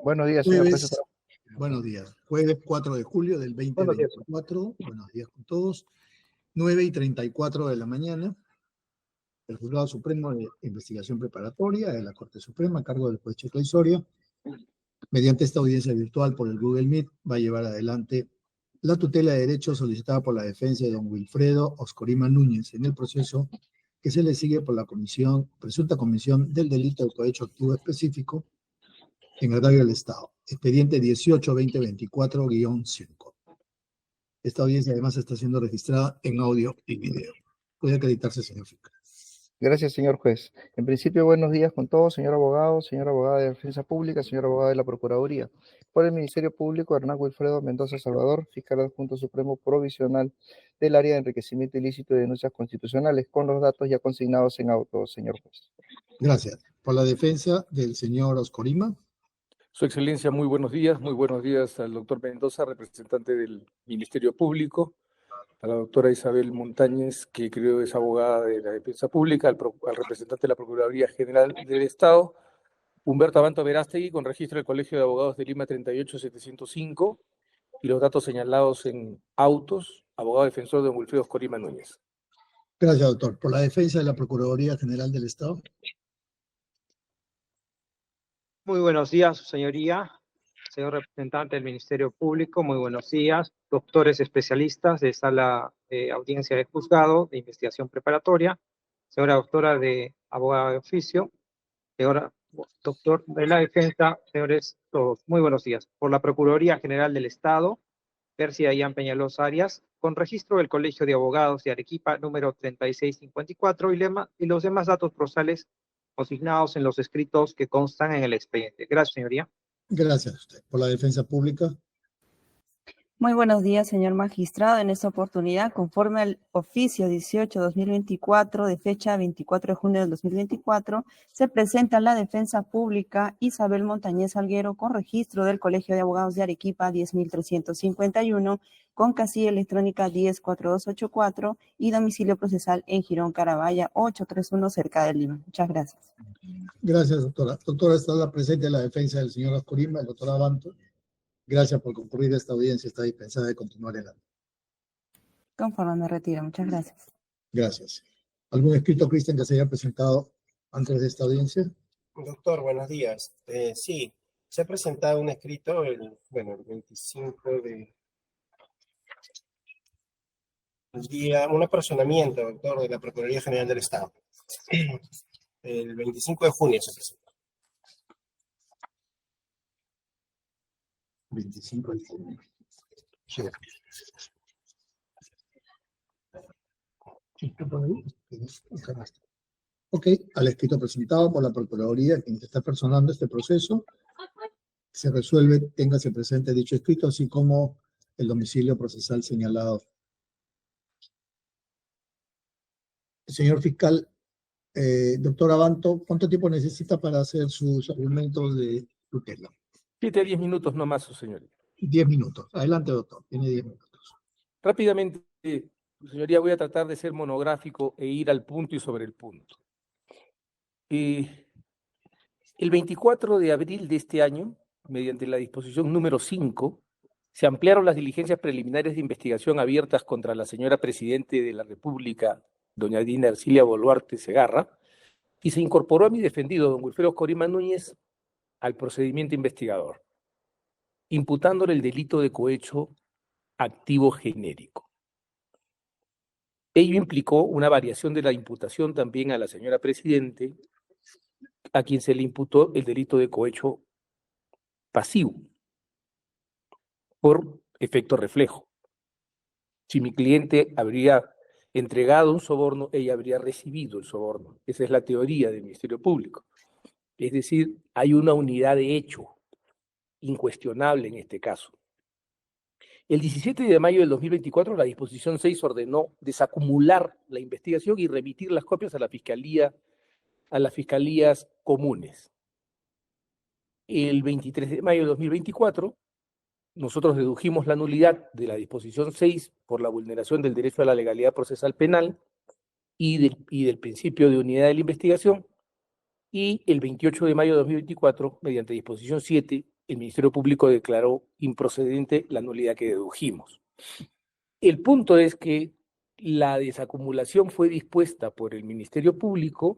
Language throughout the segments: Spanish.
Buenos días, señor juez. Jueves, buenos días. Jueves 4 de julio del 2024. Buenos días con todos. 9:34 de la mañana. El Juzgado Supremo de Investigación Preparatoria de la Corte Suprema, a cargo del juez Chicla Soria, mediante esta audiencia virtual por el Google Meet, va a llevar adelante la tutela de derechos solicitada por la defensa de don Wilfredo Oscorima Núñez en el proceso que se le sigue por la presunta comisión del delito de cohecho activo específico en agravio del Estado, expediente 18-2024-5. Esta audiencia además está siendo registrada en audio y video. Puede acreditarse, señor fiscal. Gracias, señor juez. En principio, buenos días con todos, señor abogado, señora abogada de Defensa Pública, señor abogado de la Procuraduría. Por el Ministerio Público, Hernán Wilfredo Mendoza Salvador, fiscal adjunto supremo provisional del área de enriquecimiento ilícito y denuncias constitucionales, con los datos ya consignados en auto, señor juez. Gracias. Por la defensa del señor Oscorima. Su Excelencia, muy buenos días al doctor Mendoza, representante del Ministerio Público, a la doctora Isabel Montañez, que creo es abogada de la Defensa Pública, al representante de la Procuraduría General del Estado, Humberto Abanto Verástegui, con registro del Colegio de Abogados de Lima 38705, y los datos señalados en autos, abogado defensor de don Wilfredo Oscorima Núñez. Gracias, doctor. Por la defensa de la Procuraduría General del Estado. Muy buenos días, su señoría, señor representante del Ministerio Público, muy buenos días, doctores especialistas de sala de audiencia de juzgado de investigación preparatoria, señora doctora de abogada de oficio, señora doctor de la defensa, señores todos, muy buenos días. Por la Procuraduría General del Estado, Percy Dayan Peñalosa Arias, con registro del Colegio de Abogados de Arequipa, número 3654, y los demás datos procesales consignados en los escritos que constan en el expediente. Gracias, señoría. Gracias a usted. Por la defensa pública. Muy buenos días, señor magistrado. En esta oportunidad, conforme al oficio 18-2024, de fecha 24 de junio del 2024, se presenta la defensa pública Isabel Montañez Alguero con registro del Colegio de Abogados de Arequipa 10.351, con casilla electrónica 104284 y domicilio procesal en Girón Carabaya 831, cerca de Lima. Muchas gracias. Gracias, doctora. Doctora, está la presente la defensa del señor Oscorima, el doctor Abanto. Gracias por concurrir a esta audiencia. Está dispensada de continuar el acto. Conforme me retiro. Muchas gracias. Gracias. ¿Algún escrito, Cristian, que se haya presentado antes de esta audiencia? Doctor, buenos días. Sí, se ha presentado un escrito el 25 de... un apersonamiento, doctor, de la Procuraduría General del Estado. El 25 de junio se presentó. 25 de junio. Sí. Ok, al escrito presentado por la Procuraduría, quien está personando este proceso, se resuelve, téngase presente dicho escrito, así como el domicilio procesal señalado. Señor fiscal, doctor Abanto, ¿cuánto tiempo necesita para hacer sus argumentos de tutela? 7 a 10 minutos no más, su señoría. 10 minutos. Adelante, doctor. Tiene 10 minutos. Rápidamente, su señoría, voy a tratar de ser monográfico e ir al punto y sobre el punto. El 24 de abril de este año, mediante la disposición número 5, se ampliaron las diligencias preliminares de investigación abiertas contra la señora Presidente de la República, doña Dina Ercilia Boluarte Segarra, y se incorporó a mi defendido, don Wilfredo Oscorima Núñez, al procedimiento investigador, imputándole el delito de cohecho activo genérico. Ello implicó una variación de la imputación también a la señora Presidente, a quien se le imputó el delito de cohecho pasivo, por efecto reflejo. Si mi cliente habría entregado un soborno, ella habría recibido el soborno. Esa es la teoría del Ministerio Público. Es decir, hay una unidad de hecho incuestionable en este caso. El 17 de mayo del 2024, la disposición 6 ordenó desacumular la investigación y remitir las copias a la Fiscalía, a las fiscalías comunes. El 23 de mayo del 2024, nosotros dedujimos la nulidad de la disposición 6 por la vulneración del derecho a la legalidad procesal penal y del principio de unidad de la investigación, y el 28 de mayo de 2024, mediante disposición 7, el Ministerio Público declaró improcedente la nulidad que dedujimos. El punto es que la desacumulación fue dispuesta por el Ministerio Público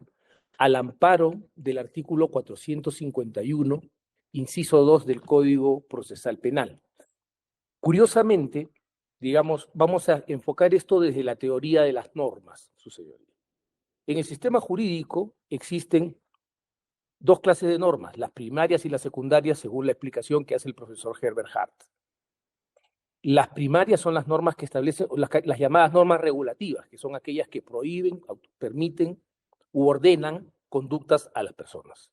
al amparo del artículo 451, inciso 2 del Código Procesal Penal. Curiosamente, digamos, vamos a enfocar esto desde la teoría de las normas, su señoría. En el sistema jurídico existen dos clases de normas, las primarias y las secundarias, según la explicación que hace el profesor Herbert Hart. Las primarias son las normas que establecen, las llamadas normas regulativas, que son aquellas que prohíben, permiten u ordenan conductas a las personas.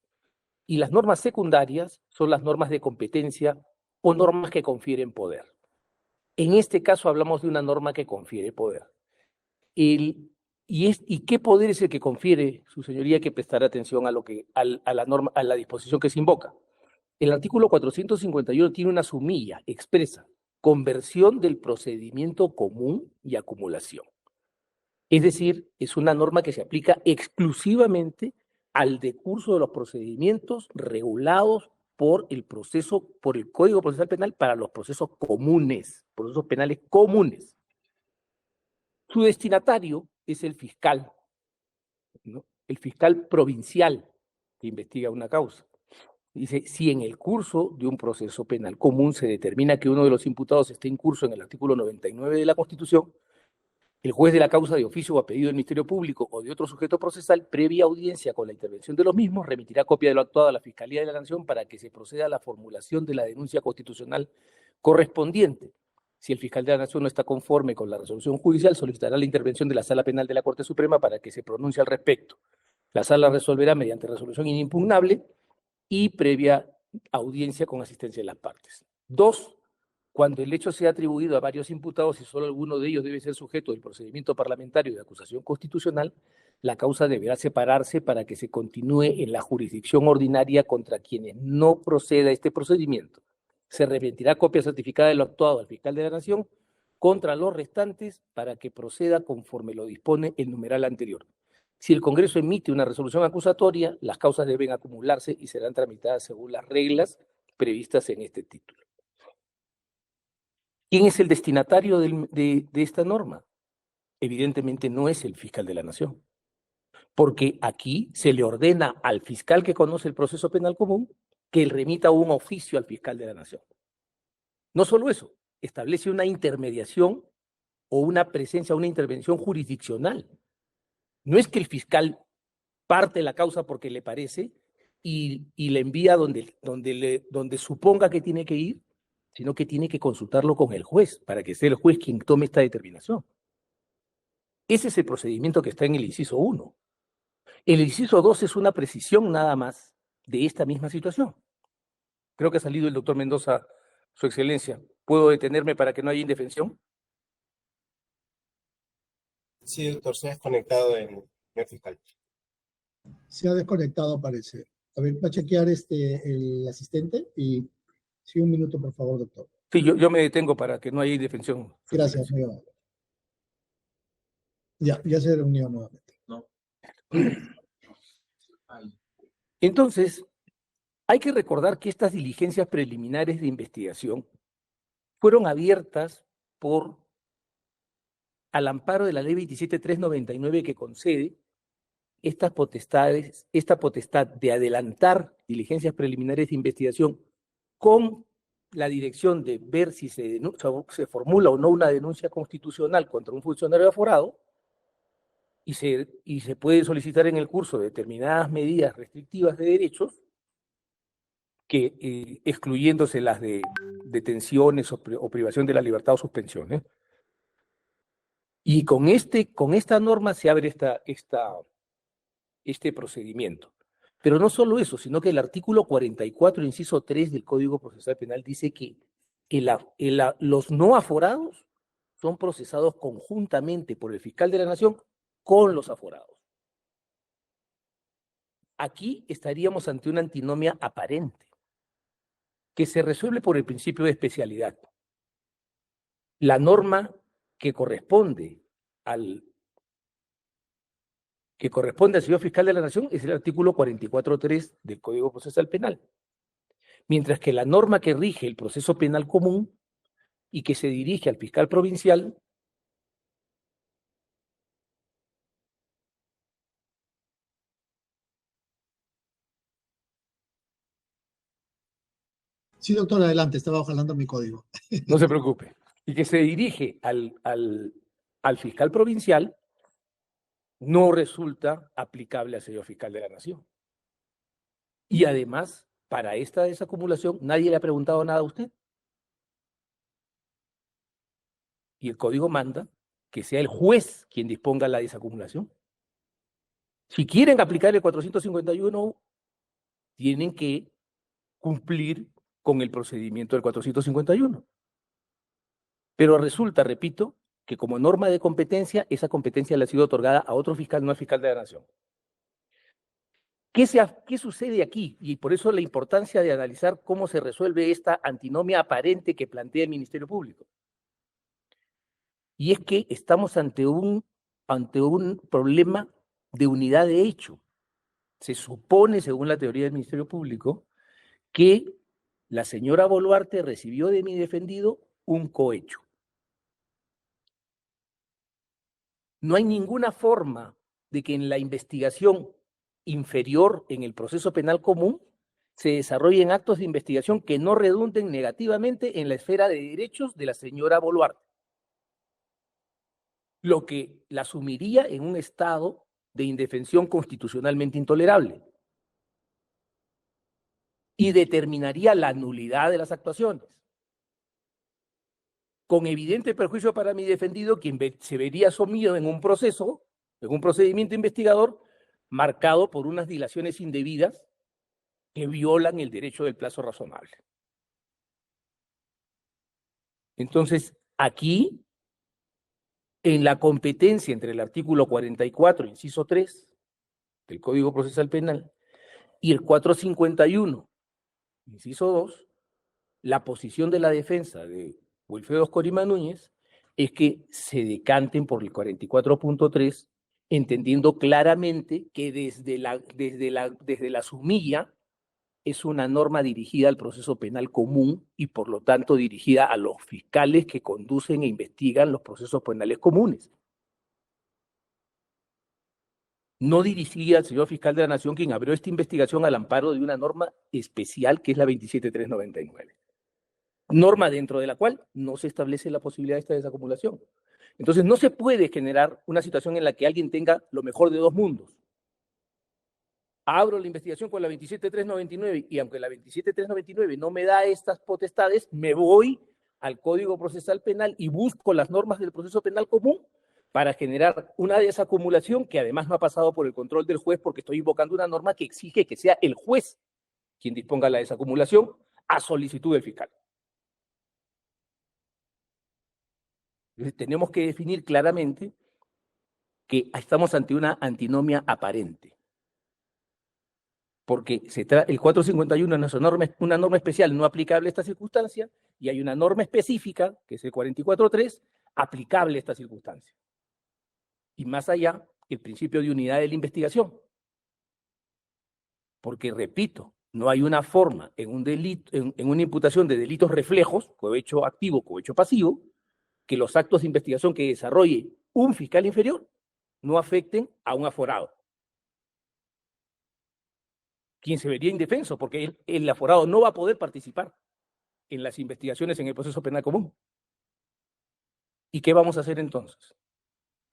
Y las normas secundarias son las normas de competencia o normas que confieren poder. En este caso hablamos de una norma que confiere poder. ¿Y qué poder es el que confiere, su señoría? Hay que prestar atención a la disposición que se invoca. El artículo 451 tiene una sumilla expresa: conversión del procedimiento común y acumulación. Es decir, es una norma que se aplica exclusivamente al decurso de los procedimientos regulados por el Código Procesal Penal para los procesos comunes, procesos penales comunes. Su destinatario es el fiscal, ¿no? El fiscal provincial que investiga una causa. Dice, si en el curso de un proceso penal común se determina que uno de los imputados esté incurso en el artículo 99 de la Constitución, el juez de la causa de oficio o a pedido del Ministerio Público o de otro sujeto procesal, previa audiencia con la intervención de los mismos, remitirá copia de lo actuado a la Fiscalía de la Nación para que se proceda a la formulación de la denuncia constitucional correspondiente. Si el fiscal de la Nación no está conforme con la resolución judicial, solicitará la intervención de la Sala Penal de la Corte Suprema para que se pronuncie al respecto. La Sala resolverá mediante resolución inimpugnable y previa audiencia con asistencia de las partes. 2. Cuando el hecho sea atribuido a varios imputados y solo alguno de ellos debe ser sujeto del procedimiento parlamentario de acusación constitucional, la causa deberá separarse para que se continúe en la jurisdicción ordinaria contra quienes no proceda este procedimiento. Se remitirá copia certificada de lo actuado al fiscal de la Nación contra los restantes para que proceda conforme lo dispone el numeral anterior. Si el Congreso emite una resolución acusatoria, las causas deben acumularse y serán tramitadas según las reglas previstas en este título. ¿Quién es el destinatario de esta norma? Evidentemente no es el fiscal de la Nación, porque aquí se le ordena al fiscal que conoce el proceso penal común que remita un oficio al fiscal de la Nación. No solo eso, establece una intermediación o una presencia, una intervención jurisdiccional. No es que el fiscal parte la causa porque le parece y le envía donde suponga que tiene que ir, sino que tiene que consultarlo con el juez para que sea el juez quien tome esta determinación. Ese es el procedimiento que está en el inciso 1. El inciso 2 es una precisión nada más de esta misma situación. Creo que ha salido el doctor Mendoza, su excelencia. ¿Puedo detenerme para que no haya indefensión? Sí, doctor, se ha desconectado el fiscal. Se ha desconectado, parece. A ver, va a chequear el asistente y sí, un minuto, por favor, doctor. Sí, yo me detengo para que no haya indefensión. Gracias, muy amable. Ya se reunió nuevamente. No. Entonces, hay que recordar que estas diligencias preliminares de investigación fueron abiertas al amparo de la ley 27.399 que concede esta potestad de adelantar diligencias preliminares de investigación con la dirección de ver si se formula o no una denuncia constitucional contra un funcionario aforado y se puede solicitar en el curso determinadas medidas restrictivas de derechos, que excluyéndose las de detenciones o privación de la libertad o suspensiones. Y con esta norma se abre este procedimiento. Pero no solo eso, sino que el artículo 44, inciso 3 del Código Procesal Penal dice que los no aforados son procesados conjuntamente por el fiscal de la Nación con los aforados. Aquí estaríamos ante una antinomia aparente, que se resuelve por el principio de especialidad. La norma que corresponde que corresponde al señor fiscal de la Nación es el artículo 44.3 del Código Procesal Penal. Mientras que la norma que rige el proceso penal común y que se dirige al fiscal provincial Sí, doctor, adelante, estaba jalando mi código. no se preocupe, y que se dirige al fiscal provincial, no resulta aplicable al señor fiscal de la Nación. Y además, para esta desacumulación, nadie le ha preguntado nada a usted. Y el código manda que sea el juez quien disponga la desacumulación. Si quieren aplicar el 451, tienen que cumplir con el procedimiento del 451. Pero resulta, repito, que como norma de competencia, esa competencia le ha sido otorgada a otro fiscal, no al fiscal de la Nación. ¿Qué sucede aquí? Y por eso la importancia de analizar cómo se resuelve esta antinomia aparente que plantea el Ministerio Público. Y es que estamos ante un problema de unidad de hecho. Se supone, según la teoría del Ministerio Público, que la señora Boluarte recibió de mi defendido un cohecho. No hay ninguna forma de que en la investigación inferior en el proceso penal común se desarrollen actos de investigación que no redunden negativamente en la esfera de derechos de la señora Boluarte, lo que la sumiría en un estado de indefensión constitucionalmente intolerable y determinaría la nulidad de las actuaciones, con evidente perjuicio para mi defendido, quien se vería sumido en un proceso, en un procedimiento investigador marcado por unas dilaciones indebidas que violan el derecho del plazo razonable. Entonces, aquí, en la competencia entre el artículo 44, inciso 3, del Código Procesal Penal, y el 451, inciso 2, la posición de la defensa de Wilfredo Corima Núñez es que se decanten por el 44.3, entendiendo claramente que desde la sumilla es una norma dirigida al proceso penal común y por lo tanto dirigida a los fiscales que conducen e investigan los procesos penales comunes. No dirigía al señor fiscal de la Nación, quien abrió esta investigación al amparo de una norma especial que es la 27399. Norma dentro de la cual no se establece la posibilidad de esta desacumulación. Entonces no se puede generar una situación en la que alguien tenga lo mejor de dos mundos. Abro la investigación con la 27399 y aunque la 27399 no me da estas potestades, me voy al Código Procesal Penal y busco las normas del proceso penal común para generar una desacumulación que además no ha pasado por el control del juez porque estoy invocando una norma que exige que sea el juez quien disponga la desacumulación a solicitud del fiscal. Entonces, tenemos que definir claramente que estamos ante una antinomia aparente. Porque el 451 es una norma especial no aplicable a esta circunstancia y hay una norma específica, que es el 44.3, aplicable a esta circunstancia. Y más allá, el principio de unidad de la investigación. Porque, repito, no hay una forma en un delito, en una imputación de delitos reflejos, cohecho activo, cohecho pasivo, que los actos de investigación que desarrolle un fiscal inferior no afecten a un aforado, quien se vería indefenso, porque el aforado no va a poder participar en las investigaciones en el proceso penal común. ¿Y qué vamos a hacer entonces?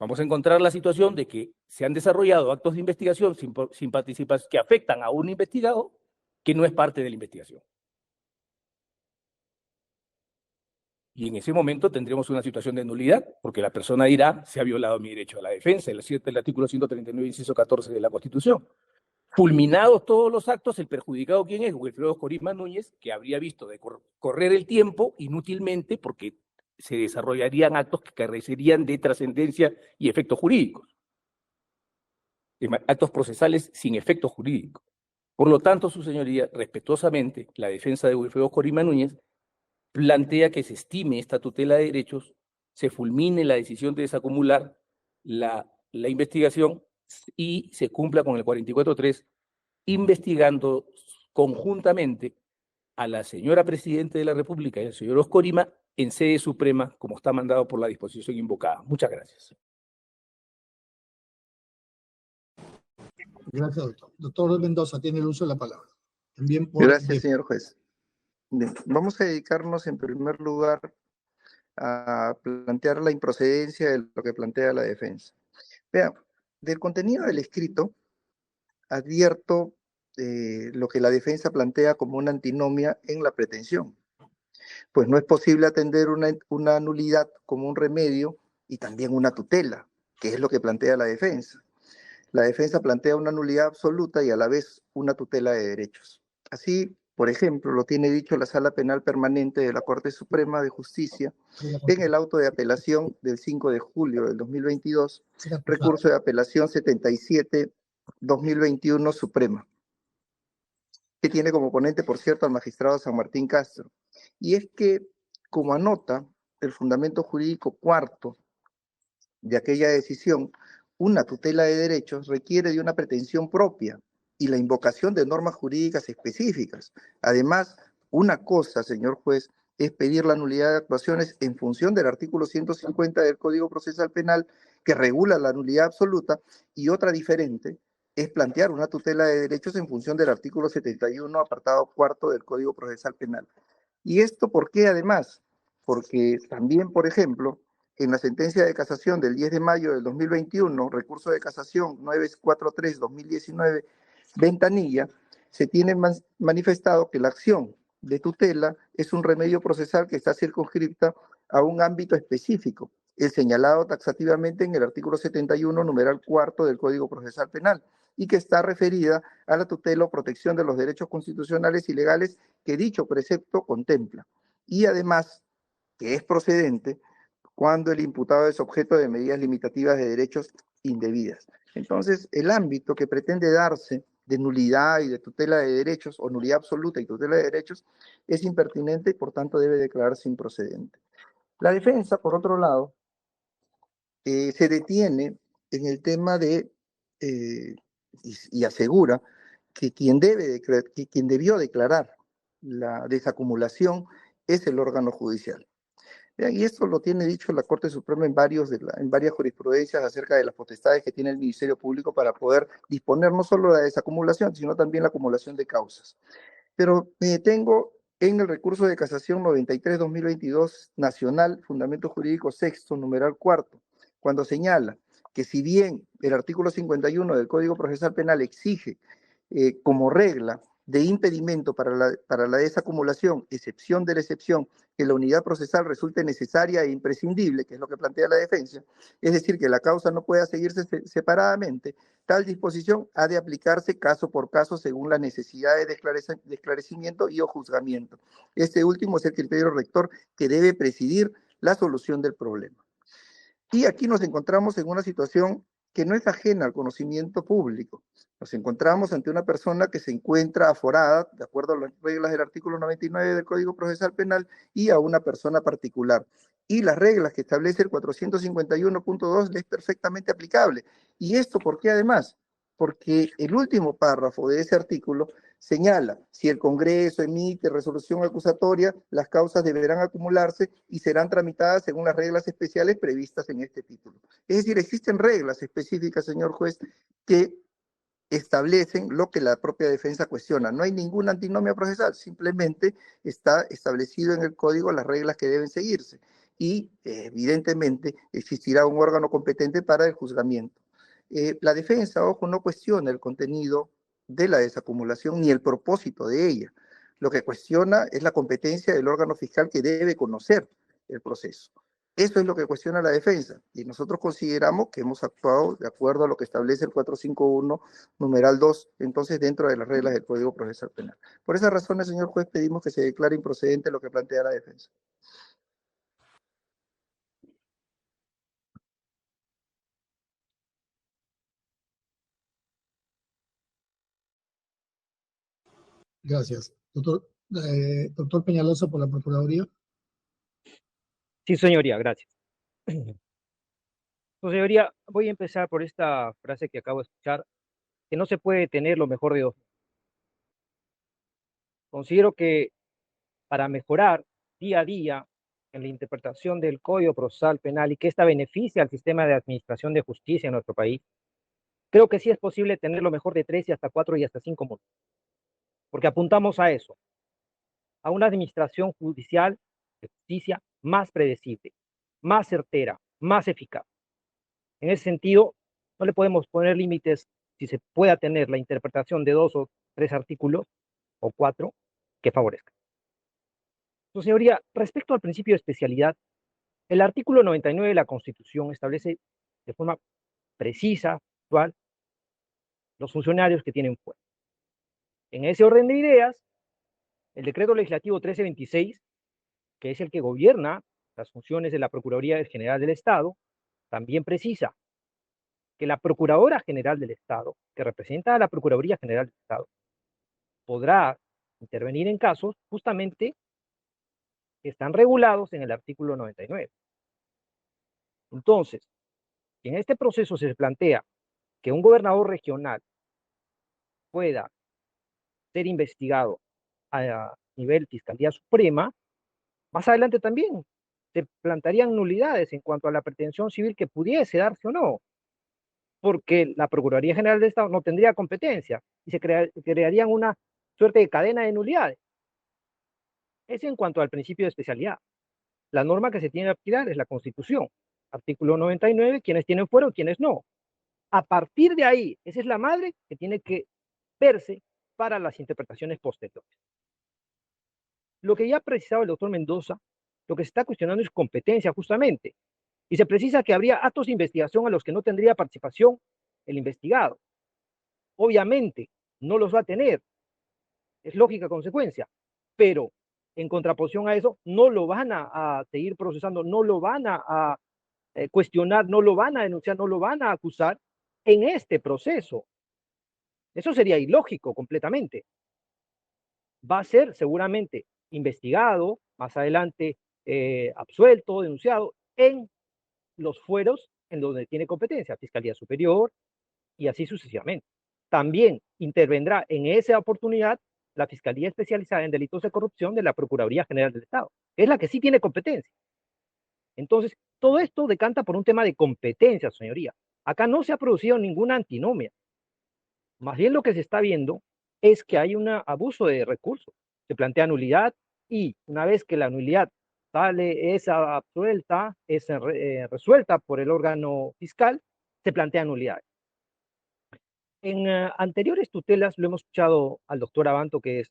Vamos a encontrar la situación de que se han desarrollado actos de investigación sin participación que afectan a un investigado que no es parte de la investigación. Y en ese momento tendremos una situación de nulidad, porque la persona dirá, se ha violado mi derecho a la defensa, el artículo 139, inciso 14 de la Constitución. Fulminados todos los actos, el perjudicado, ¿quién es? Wilfredo Corima Núñez, que habría visto de correr el tiempo inútilmente porque se desarrollarían actos que carecerían de trascendencia y efectos jurídicos. Actos procesales sin efectos jurídicos. Por lo tanto, su señoría, respetuosamente, la defensa de Wilfredo Corima Núñez plantea que se estime esta tutela de derechos, se fulmine la decisión de desacumular la investigación y se cumpla con el 44.3, investigando conjuntamente a la señora Presidenta de la República y al señor Oscorima en sede suprema, como está mandado por la disposición invocada. Muchas gracias. Gracias, doctor. Doctor Mendoza, tiene el uso de la palabra. También Gracias, señor juez. Bien, vamos a dedicarnos en primer lugar a plantear la improcedencia de lo que plantea la defensa. Vean, del contenido del escrito advierto lo que la defensa plantea como una antinomia en la pretensión. Pues no es posible atender una nulidad como un remedio y también una tutela, que es lo que plantea la defensa. La defensa plantea una nulidad absoluta y a la vez una tutela de derechos. Así, por ejemplo, lo tiene dicho la Sala Penal Permanente de la Corte Suprema de Justicia en el auto de apelación del 5 de julio del 2022, recurso de apelación 77-2021 Suprema, que tiene como ponente, por cierto, al magistrado San Martín Castro. Y es que, como anota el fundamento jurídico cuarto de aquella decisión, una tutela de derechos requiere de una pretensión propia y la invocación de normas jurídicas específicas. Además, una cosa, señor juez, es pedir la nulidad de actuaciones en función del artículo 150 del Código Procesal Penal, que regula la nulidad absoluta, y otra diferente es plantear una tutela de derechos en función del artículo 71, apartado cuarto del Código Procesal Penal. ¿Y esto por qué además? Porque también, por ejemplo, en la sentencia de casación del 10 de mayo del 2021, recurso de casación 943-2019, Ventanilla, se tiene manifestado que la acción de tutela es un remedio procesal que está circunscripta a un ámbito específico, el señalado taxativamente en el artículo 71, numeral cuarto del Código Procesal Penal, y que está referida a la tutela o protección de los derechos constitucionales y legales que dicho precepto contempla. Y además, que es procedente cuando el imputado es objeto de medidas limitativas de derechos indebidas. Entonces, el ámbito que pretende darse de nulidad y de tutela de derechos, o nulidad absoluta y tutela de derechos, es impertinente y por tanto debe declararse improcedente. La defensa, por otro lado, se detiene en el tema de, y asegura que quien debió declarar la desacumulación es el órgano judicial. Y esto lo tiene dicho la Corte Suprema en varias jurisprudencias acerca de las potestades que tiene el Ministerio Público para poder disponer no solo la desacumulación, sino también la acumulación de causas. Pero me detengo en el recurso de casación 93-2022 nacional, fundamento jurídico sexto, numeral cuarto, cuando señala que si bien el artículo 51 del Código Procesal Penal exige como regla de impedimento para la desacumulación, excepción de la excepción, que la unidad procesal resulte necesaria e imprescindible, que es lo que plantea la defensa, es decir, que la causa no pueda seguirse separadamente, tal disposición ha de aplicarse caso por caso según las necesidades de esclarecimiento y o juzgamiento. Este último es el criterio rector que debe presidir la solución del problema. Y aquí nos encontramos en una situación que no es ajena al conocimiento público. Nos encontramos ante una persona que se encuentra aforada, de acuerdo a las reglas del artículo 99 del Código Procesal Penal, y a una persona particular. Y las reglas que establece el 451.2 es perfectamente aplicable. ¿Y esto por qué además? Porque el último párrafo de ese artículo señala, si el Congreso emite resolución acusatoria, las causas deberán acumularse y serán tramitadas según las reglas especiales previstas en este título. Es decir, existen reglas específicas, señor juez, que establecen lo que la propia defensa cuestiona. No hay ninguna antinomia procesal, simplemente está establecido en el código las reglas que deben seguirse y evidentemente existirá un órgano competente para el juzgamiento. La defensa, ojo, no cuestiona el contenido de la desacumulación ni el propósito de ella. Lo que cuestiona es la competencia del órgano fiscal que debe conocer el proceso. Eso es lo que cuestiona la defensa y nosotros consideramos que hemos actuado de acuerdo a lo que establece el 451, numeral 2, entonces dentro de las reglas del Código Procesal Penal. Por esas razones, señor juez, pedimos que se declare improcedente lo que plantea la defensa. Gracias. Doctor Peñalosa, por la Procuraduría. Sí, señoría, gracias. Pues, señoría, voy a empezar por esta frase que acabo de escuchar, que no se puede tener lo mejor de dos. Considero que para mejorar día a día en la interpretación del Código Procesal Penal y que esta beneficie al sistema de administración de justicia en nuestro país, creo que sí es posible tener lo mejor de 3 y hasta 4 y hasta 5 mundos. Porque apuntamos a eso, a una administración judicial de justicia más predecible, más certera, más eficaz. En ese sentido, no le podemos poner límites si se pueda tener la interpretación de 2 o 3 artículos o 4 que favorezcan. Su señoría, respecto al principio de especialidad, el artículo 99 de la Constitución establece de forma precisa, actual, los funcionarios que tienen fuero. En ese orden de ideas, el decreto legislativo 1326, que es el que gobierna las funciones de la Procuraduría General del Estado, también precisa que la Procuradora General del Estado, que representa a la Procuraduría General del Estado, podrá intervenir en casos justamente que están regulados en el artículo 99. Entonces, si en este proceso se plantea que un gobernador regional pueda ser investigado a nivel Fiscalía Suprema, más adelante también se plantearían nulidades en cuanto a la pretensión civil que pudiese darse o no, porque la Procuraduría General del Estado no tendría competencia y se crearían una suerte de cadena de nulidades. Es en cuanto al principio de especialidad. La norma que se tiene que aplicar es la Constitución. Artículo 99, quienes tienen fuero, quienes no. A partir de ahí, esa es la madre que tiene que verse para las interpretaciones posteriores. Lo que ya ha precisado el doctor Mendoza, lo que se está cuestionando es competencia justamente, y se precisa que habría actos de investigación a los que no tendría participación el investigado. Obviamente, no los va a tener, es lógica consecuencia, pero en contraposición a eso, no lo van a seguir procesando, no lo van a cuestionar, no lo van a denunciar, no lo van a acusar en este proceso. Eso sería ilógico completamente. Va a ser seguramente investigado, más adelante absuelto, denunciado en los fueros en donde tiene competencia, Fiscalía Superior y así sucesivamente. También intervendrá en esa oportunidad la Fiscalía Especializada en Delitos de Corrupción de la Procuraduría General del Estado, que es la que sí tiene competencia. Entonces, todo esto decanta por un tema de competencia, señoría. Acá no se ha producido ninguna antinomia. Más bien lo que se está viendo es que hay un abuso de recursos. Se plantea nulidad y una vez que la nulidad sale, es absuelta, es resuelta por el órgano fiscal, se plantea nulidad. En anteriores tutelas lo hemos escuchado al doctor Abanto, que es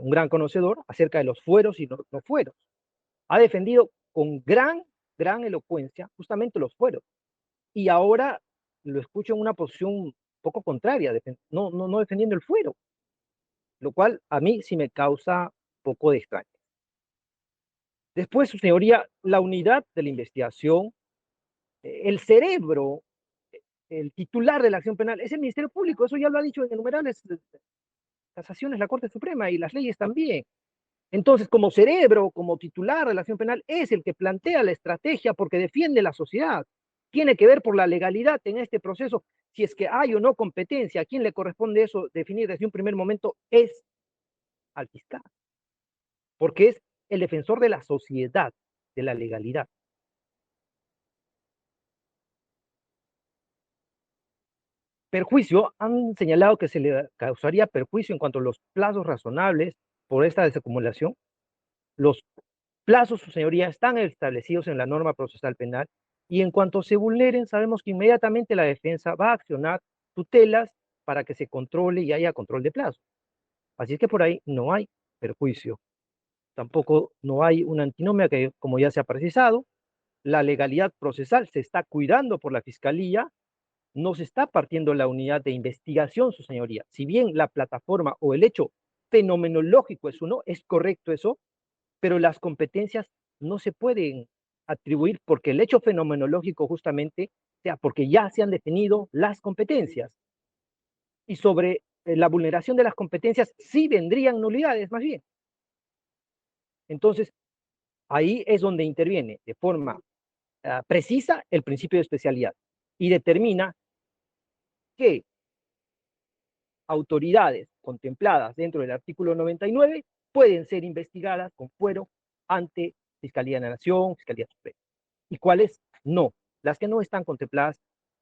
un gran conocedor acerca de los fueros y no fueros. Ha defendido con gran elocuencia justamente los fueros. Y ahora lo escucho en una posición poco contraria, no defendiendo el fuero, lo cual a mí sí me causa poco de extraño. Después, su señoría, la unidad de la investigación, el cerebro, el titular de la acción penal es el Ministerio Público, eso ya lo ha dicho en innumerables casaciones la Corte Suprema y las leyes también. Entonces, como cerebro, como titular de la acción penal, es el que plantea la estrategia porque defiende la sociedad. Tiene que ver por la legalidad en este proceso, si es que hay o no competencia, a quién le corresponde eso definir desde un primer momento es al fiscal, porque es el defensor de la sociedad, de la legalidad. Perjuicio, han señalado que se le causaría perjuicio en cuanto a los plazos razonables por esta desacumulación. Los plazos, su señoría, están establecidos en la norma procesal penal y en cuanto se vulneren, sabemos que inmediatamente la defensa va a accionar tutelas para que se controle y haya control de plazo. Así es que por ahí no hay perjuicio. Tampoco no hay una antinomia que, como ya se ha precisado, la legalidad procesal se está cuidando por la Fiscalía, no se está partiendo la unidad de investigación, su señoría. Si bien la plataforma o el hecho fenomenológico es uno, es correcto eso, pero las competencias no se pueden atribuir porque el hecho fenomenológico justamente sea porque ya se han definido las competencias. Y sobre la vulneración de las competencias sí vendrían nulidades más bien. Entonces, ahí es donde interviene de forma precisa el principio de especialidad y determina que autoridades contempladas dentro del artículo 99 pueden ser investigadas con fuero ante Fiscalía de la Nación, Fiscalía Suprema. ¿Y cuáles? No. Las que no están contempladas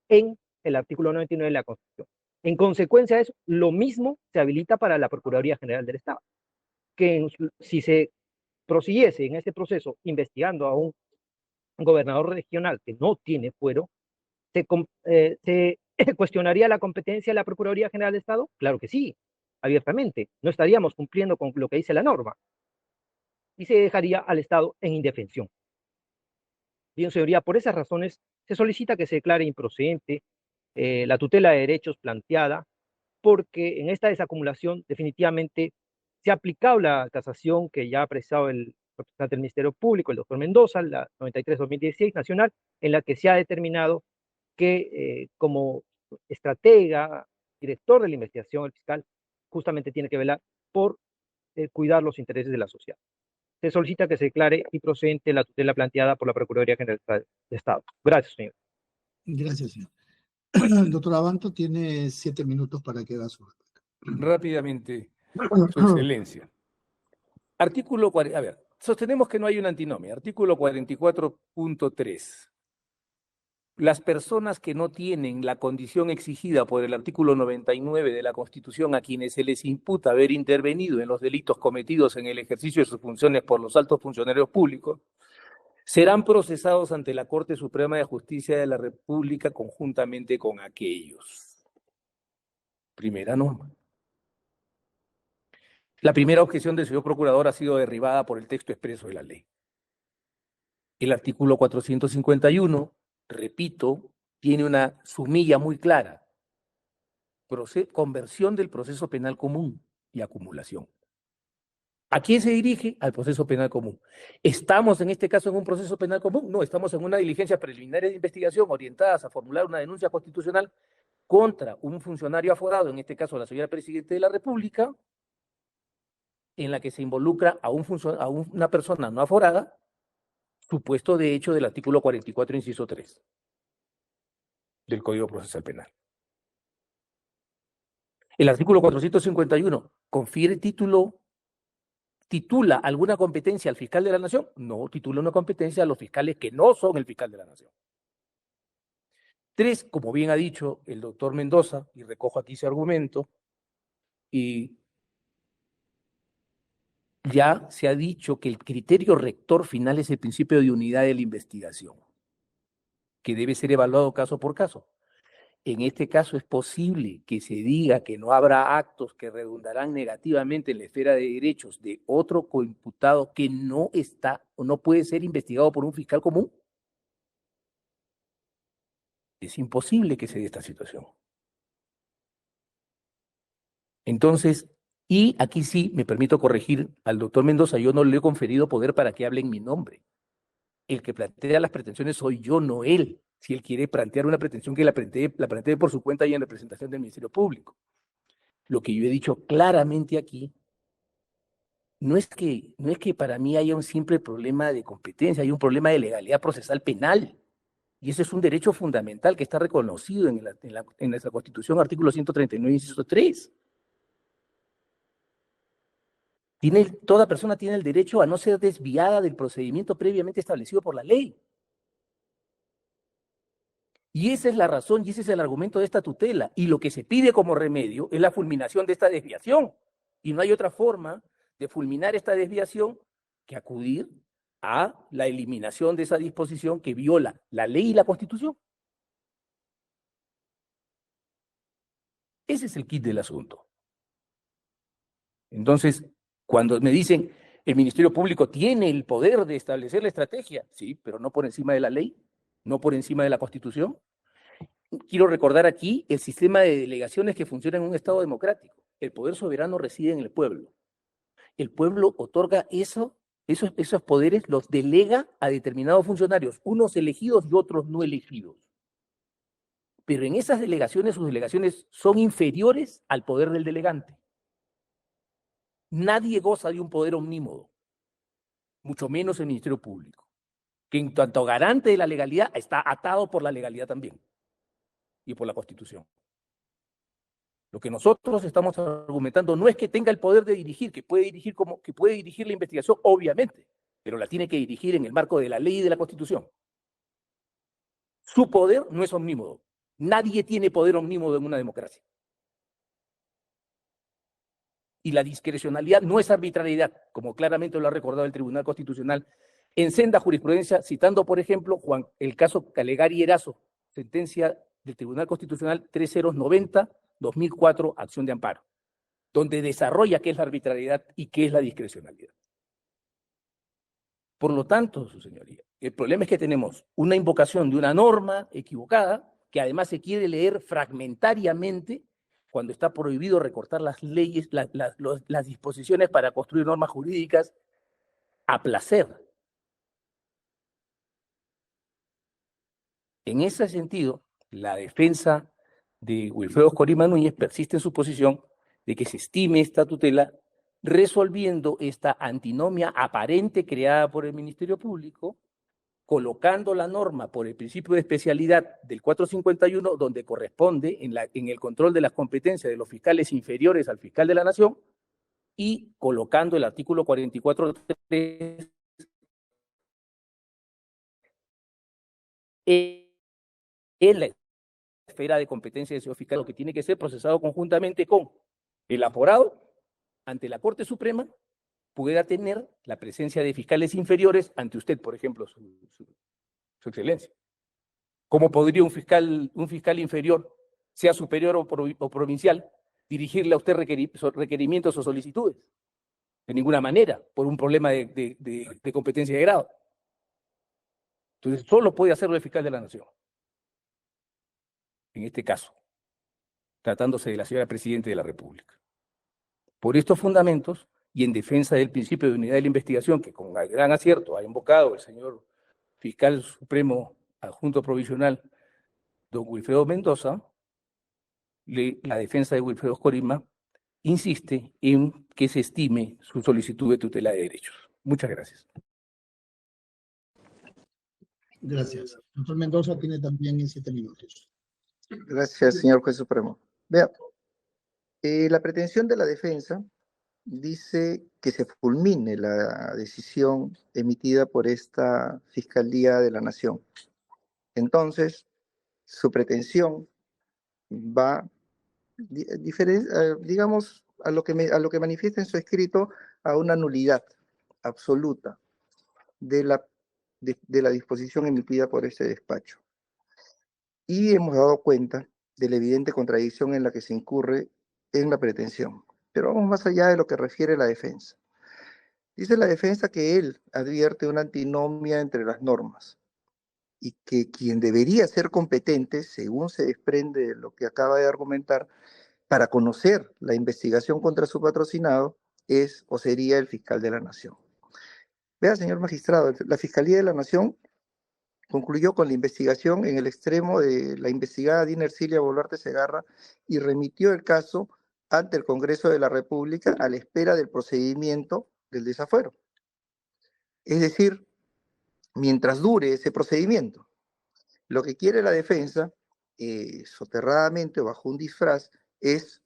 en el artículo 99 de la Constitución. En consecuencia de eso, lo mismo se habilita para la Procuraduría General del Estado, que si se prosiguiese en este proceso investigando a un gobernador regional que no tiene fuero, se ¿cuestionaría la competencia de la Procuraduría General del Estado? Claro que sí, abiertamente. No estaríamos cumpliendo con lo que dice la norma. Y se dejaría al Estado en indefensión. Bien, señoría, por esas razones se solicita que se declare improcedente la tutela de derechos planteada, porque en esta desacumulación definitivamente se ha aplicado la casación que ya ha apreciado el representante del Ministerio Público, el doctor Mendoza, la 93-2016 nacional, en la que se ha determinado que como estratega, director de la investigación, el fiscal justamente tiene que velar por cuidar los intereses de la sociedad. Se solicita que se declare improcedente la tutela planteada por la Procuraduría General de Estado. Gracias, señor. Gracias, señor. Doctor Abanto tiene 7 minutos para que haga su réplica. Rápidamente, Su Excelencia. Artículo 40, a ver, sostenemos que no hay una antinomia. Artículo 44.3. Las personas que no tienen la condición exigida por el artículo 99 de la Constitución, a quienes se les imputa haber intervenido en los delitos cometidos en el ejercicio de sus funciones por los altos funcionarios públicos, serán procesados ante la Corte Suprema de Justicia de la República conjuntamente con aquellos. Primera norma. La primera objeción del señor procurador ha sido derribada por el texto expreso de la ley. El artículo 451, repito, tiene una sumilla muy clara. Conversión del proceso penal común y acumulación. ¿A quién se dirige? Al proceso penal común. ¿Estamos en este caso en un proceso penal común? No, estamos en una diligencia preliminar de investigación orientadas a formular una denuncia constitucional contra un funcionario aforado, en este caso la señora Presidenta de la República, en la que se involucra a una persona no aforada, supuesto de hecho del artículo 44, inciso 3 del Código Procesal Penal. El artículo 451 confiere ¿titula alguna competencia al fiscal de la Nación? No, titula una competencia a los fiscales que no son el fiscal de la Nación. 3, como bien ha dicho el doctor Mendoza, y recojo aquí ese argumento, y ya se ha dicho que el criterio rector final es el principio de unidad de la investigación, que debe ser evaluado caso por caso. En este caso es posible que se diga que no habrá actos que redundarán negativamente en la esfera de derechos de otro coimputado que no está o no puede ser investigado por un fiscal común. Es imposible que se dé esta situación. Entonces, y aquí sí me permito corregir al doctor Mendoza, yo no le he conferido poder para que hable en mi nombre. El que plantea las pretensiones soy yo, no él. Si él quiere plantear una pretensión, que la plantee por su cuenta y en representación del Ministerio Público. Lo que yo he dicho claramente aquí no es que para mí haya un simple problema de competencia, hay un problema de legalidad procesal penal. Y ese es un derecho fundamental que está reconocido en nuestra Constitución, artículo 139, inciso 3. Toda persona tiene el derecho a no ser desviada del procedimiento previamente establecido por la ley. Y esa es la razón y ese es el argumento de esta tutela. Y lo que se pide como remedio es la fulminación de esta desviación. Y no hay otra forma de fulminar esta desviación que acudir a la eliminación de esa disposición que viola la ley y la Constitución. Ese es el kit del asunto. Entonces, cuando me dicen el Ministerio Público tiene el poder de establecer la estrategia, sí, pero no por encima de la ley, no por encima de la Constitución. Quiero recordar aquí el sistema de delegaciones que funciona en un Estado democrático. El poder soberano reside en el pueblo. El pueblo otorga esos poderes, los delega a determinados funcionarios, unos elegidos y otros no elegidos. Pero en esas delegaciones, sus delegaciones son inferiores al poder del delegante. Nadie goza de un poder omnímodo, mucho menos el Ministerio Público. que en tanto garante de la legalidad está atado por la legalidad también y por la Constitución. Lo que nosotros estamos argumentando no es que tenga el poder de dirigir, que puede dirigir la investigación, obviamente, pero la tiene que dirigir en el marco de la ley y de la Constitución. Su poder no es omnímodo. Nadie tiene poder omnímodo en una democracia. Y la discrecionalidad no es arbitrariedad, como claramente lo ha recordado el Tribunal Constitucional en senda jurisprudencia, citando, por ejemplo, el caso Calegari Erazo, sentencia del Tribunal Constitucional 3090-2004, acción de amparo, donde desarrolla qué es la arbitrariedad y qué es la discrecionalidad. Por lo tanto, su señoría, el problema es que tenemos una invocación de una norma equivocada, que además se quiere leer fragmentariamente cuando está prohibido recortar las leyes, las disposiciones para construir normas jurídicas a placer. En ese sentido, la defensa de Wilfredo Corima Núñez persiste en su posición de que se estime esta tutela resolviendo esta antinomia aparente creada por el Ministerio Público, colocando la norma por el principio de especialidad del 451, donde corresponde en el control de las competencias de los fiscales inferiores al fiscal de la Nación, y colocando el artículo 44.3 en la esfera de competencia del señor fiscal, lo que tiene que ser procesado conjuntamente con el aforado ante la Corte Suprema, pueda tener la presencia de fiscales inferiores ante usted, por ejemplo, su excelencia. ¿Cómo podría un fiscal inferior, sea superior o provincial, dirigirle a usted requerimientos o solicitudes? De ninguna manera, por un problema de competencia de grado. Entonces, solo puede hacerlo el fiscal de la Nación. En este caso, tratándose de la señora Presidenta de la República. Por estos fundamentos, y en defensa del principio de unidad de la investigación, que con gran acierto ha invocado el señor fiscal supremo adjunto provisional, don Wilfredo Mendoza, la defensa de Wilfredo Corima insiste en que se estime su solicitud de tutela de derechos. Muchas gracias. Gracias. Doctor Mendoza tiene también 7 minutos. Gracias, señor juez supremo. Vea, la pretensión de la defensa dice que se fulmine la decisión emitida por esta Fiscalía de la Nación. Entonces, su pretensión va, digamos, a lo que manifiesta en su escrito, a una nulidad absoluta de la disposición emitida por ese despacho. Y hemos dado cuenta de la evidente contradicción en la que se incurre en la pretensión. Pero vamos más allá de lo que refiere la defensa. Dice la defensa que él advierte una antinomia entre las normas y que quien debería ser competente, según se desprende de lo que acaba de argumentar, para conocer la investigación contra su patrocinado, es o sería el fiscal de la Nación. Vea, señor magistrado, la Fiscalía de la Nación concluyó con la investigación en el extremo de la investigada Dina Ercilia Boluarte Segarra y remitió el caso ante el Congreso de la República a la espera del procedimiento del desafuero. Es decir, mientras dure ese procedimiento. Lo que quiere la defensa, soterradamente o bajo un disfraz, es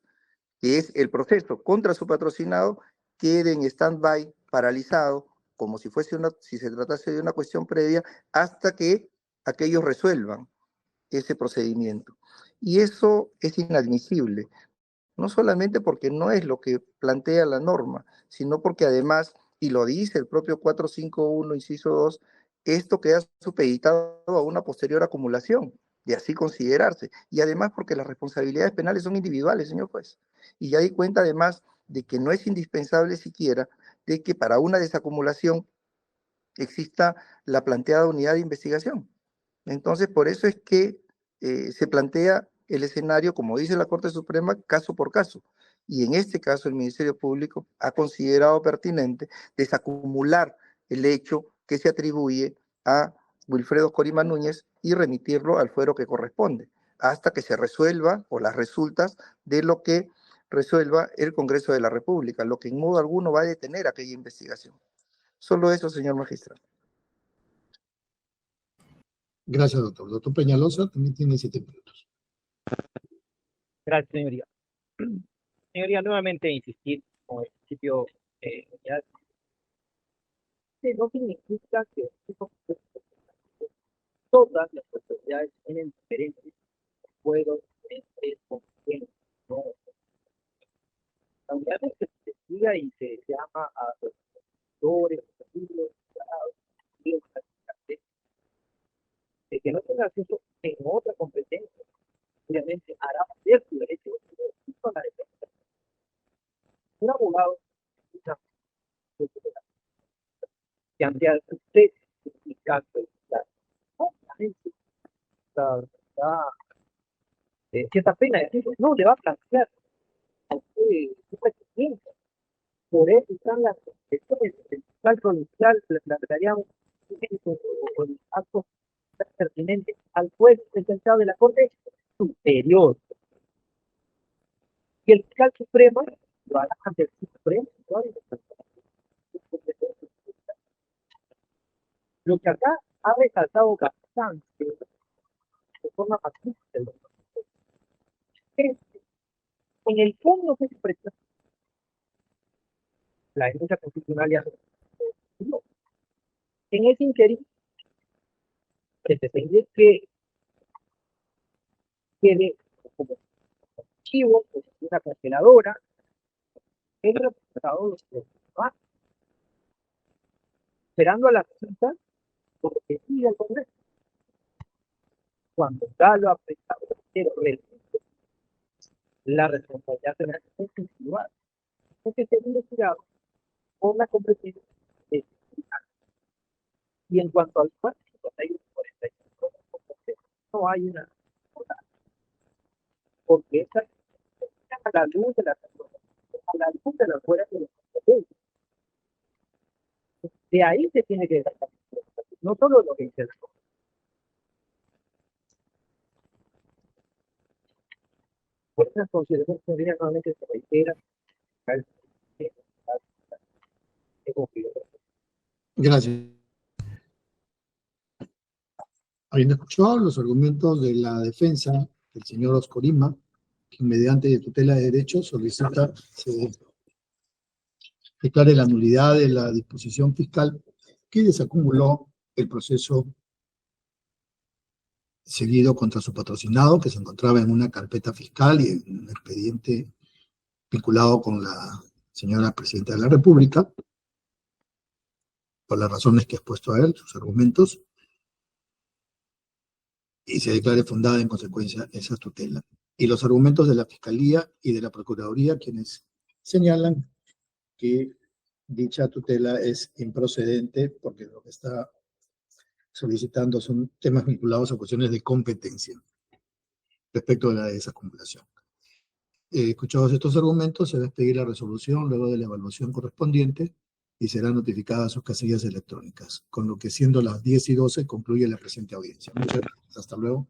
que es el proceso contra su patrocinado quede en stand-by, paralizado, como si se tratase de una cuestión previa, hasta que aquellos resuelvan ese procedimiento. Y eso es inadmisible, no solamente porque no es lo que plantea la norma, sino porque además, y lo dice el propio 451, inciso 2, esto queda supeditado a una posterior acumulación, de así considerarse. Y además porque las responsabilidades penales son individuales, señor juez. Y ya di cuenta además de que no es indispensable siquiera de que para una desacumulación exista la planteada unidad de investigación. Entonces, por eso es que se plantea el escenario, como dice la Corte Suprema, caso por caso. Y en este caso, el Ministerio Público ha considerado pertinente desacumular el hecho que se atribuye a Wilfredo Corima Núñez y remitirlo al fuero que corresponde, hasta que se resuelva o las resultas de lo que resuelva el Congreso de la República, lo que en modo alguno va a detener aquella investigación. Solo eso, señor magistrado. Gracias, doctor. Doctor Peñalosa también tiene 7 minutos. Gracias, señoría. Señoría, nuevamente insistir con el principio ya, no significa que todas las autoridades tienen diferentes fueros, diferentes competencias, ¿no? La unidad que se investiga y se llama a los doctores, de que no tenga acceso en otra competencia, obviamente hará valer su derecho a la defensa. Un abogado que ante usted caso obviamente cierta pena decir, no le va a plantear a usted su presencia. Por eso están las excepciones del fiscal provincial, le plantearíamos o el acto pertinente al juez sentenciado de la Corte Superior. Y el fiscal supremo lo hará ante el Supremo. Lo que acá ha resaltado bastante de forma magnífica es en el fondo que se expresa la denuncia constitucional y no. En ese interín se pretende que quede como archivo, como una canceladora, el representado de los ciudadanos, esperando a la cita porque sigue el Congreso. Cuando ya lo ha prestado, pero la responsabilidad penal es individual, porque se ha investigado por la competencia de y en cuanto al 441-45, no hay una porque esa a la luz de la fuera de los competencias. De ahí se tiene que sacar, no solo lo que dice el juez. Por esas consideraciones nuevamente se reitera. Gracias. Habiendo escuchado los argumentos de la defensa del señor Oscorima, que mediante tutela de derechos solicita se declare la nulidad de la disposición fiscal que desacumuló el proceso seguido contra su patrocinado, que se encontraba en una carpeta fiscal y en un expediente vinculado con la señora Presidenta de la República, por las razones que ha expuesto a él, sus argumentos, y se declare fundada en consecuencia esa tutela. Y los argumentos de la Fiscalía y de la Procuraduría, quienes señalan que dicha tutela es improcedente porque lo que está solicitando son temas vinculados a cuestiones de competencia respecto de la desacumulación. Escuchados estos argumentos, se va a expedir la resolución luego de la evaluación correspondiente y será notificada a sus casillas electrónicas, con lo que siendo las 10:12 concluye la presente audiencia. Muchas gracias. Hasta luego.